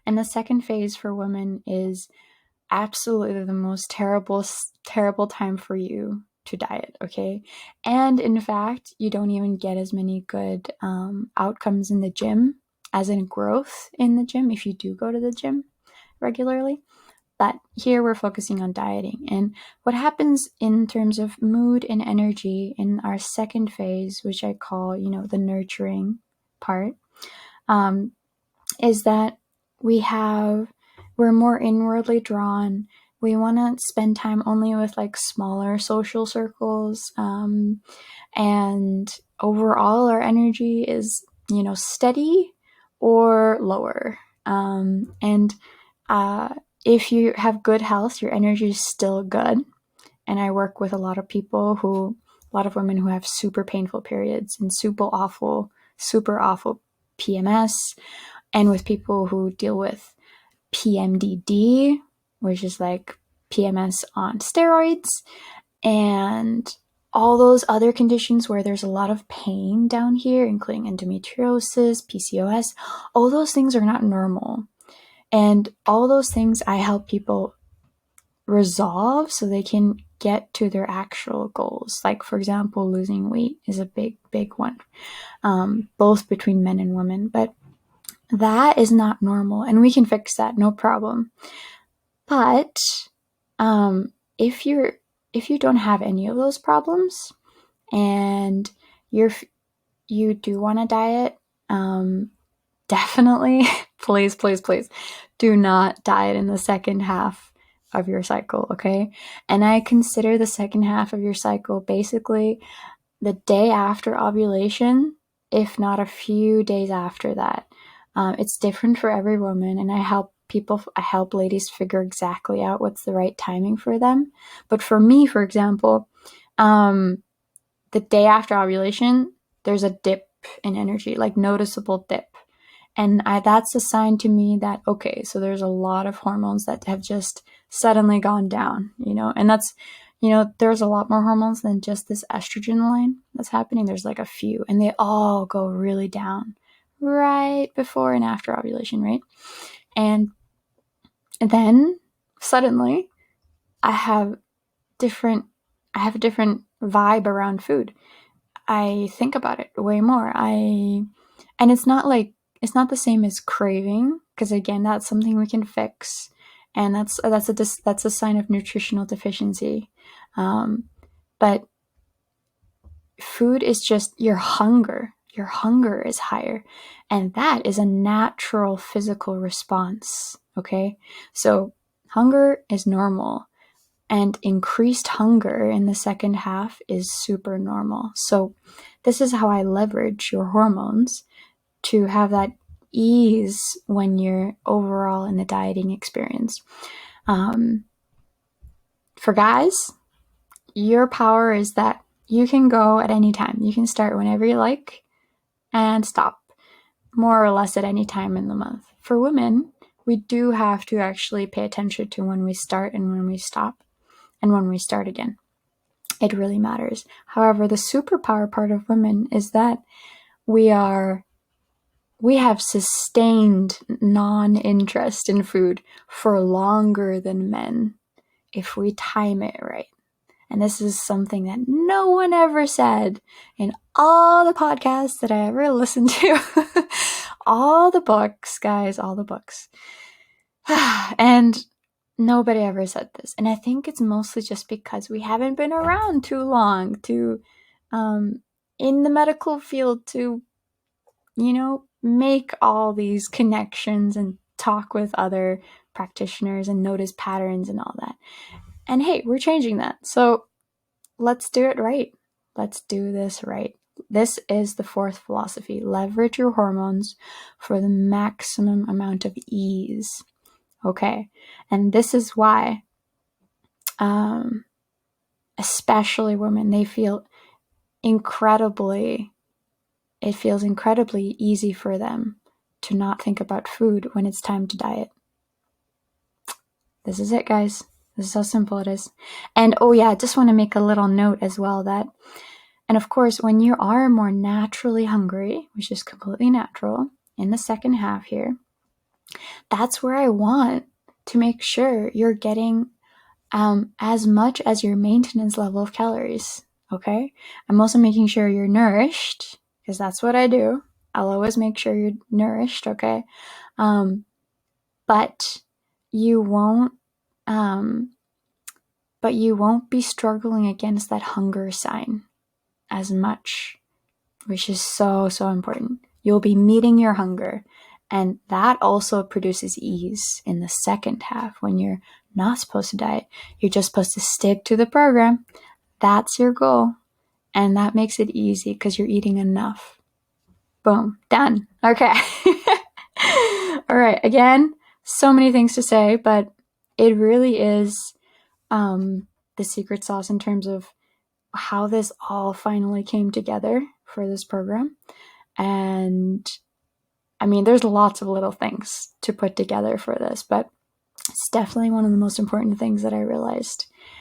And the second phase for women is absolutely the most terrible time for you to diet, okay? And in fact, you don't even get as many good outcomes in the gym, as in growth in the gym, if you do go to the gym regularly. But here we're focusing on dieting. And what happens in terms of mood and energy in our second phase, which I call, the nurturing part, is that we're more inwardly drawn. We want to spend time only with like smaller social circles. And overall, our energy is, steady or lower. And if you have good health, your energy is still good. And I work with a lot of women who have super painful periods and super awful PMS, and with people who deal with PMDD, which is like PMS on steroids, and all those other conditions where there's a lot of pain down here, including endometriosis, PCOS. All those things are not normal. And all those things I help people resolve so they can get to their actual goals. Like, for example, losing weight is a big one, both between men and women. But that is not normal, and we can fix that, no problem. But if you don't have any of those problems and you do want to diet, definitely, please do not diet in the second half of your cycle, okay? And I consider the second half of your cycle basically the day after ovulation, if not a few days after that. It's different for every woman, and I help ladies figure exactly out what's the right timing for them. But for me, for example, the day after ovulation, there's a dip in energy, like noticeable dip. And that's a sign to me that, okay, so there's a lot of hormones that have just suddenly gone down, and that's, there's a lot more hormones than just this estrogen line that's happening. There's like a few, and they all go really down right before and after ovulation, right? And then suddenly I have a different vibe around food. I think about it way more. And it's not the same as craving, because again, that's something we can fix, and that's a sign of nutritional deficiency. But food is just your hunger. Your hunger is higher, and that is a natural physical response. Okay, so hunger is normal, and increased hunger in the second half is super normal. So this is how I leverage your hormones to have that ease when you're overall in the dieting experience. For guys, your power is that you can go at any time. You can start whenever you like and stop more or less at any time in the month. For women, we do have to actually pay attention to when we start and when we stop and when we start again. It really matters. However, the superpower part of women is that we have sustained non-interest in food for longer than men if we time it right. And this is something that no one ever said in all the podcasts that I ever listened to. All the books, guys, all the books. And nobody ever said this. And I think it's mostly just because we haven't been around too long in the medical field to, make all these connections and talk with other practitioners and notice patterns and all that. And hey, we're changing that. So let's do it right. Let's do this right. This is the fourth philosophy. Leverage your hormones for the maximum amount of ease. Okay. And this is why, especially women, it feels incredibly easy for them to not think about food when it's time to diet. This is it, guys. This is how simple it is. And I just want to make a little note as well that, and of course, when you are more naturally hungry, which is completely natural in the second half here, That's where I want to make sure you're getting as much as your maintenance level of calories. Okay. I'm also making sure you're nourished, because that's what I do. I'll always make sure you're nourished. Okay. But you won't, um, but you won't be struggling against that hunger sign as much, which is so, so important. You'll be meeting your hunger. And that also produces ease in the second half when you're not supposed to diet. You're just supposed to stick to the program. That's your goal. And that makes it easy because you're eating enough. Boom, done. Okay. All right. Again, so many things to say, but it really is the secret sauce in terms of how this all finally came together for this program. And I mean, there's lots of little things to put together for this, but it's definitely one of the most important things that I realized.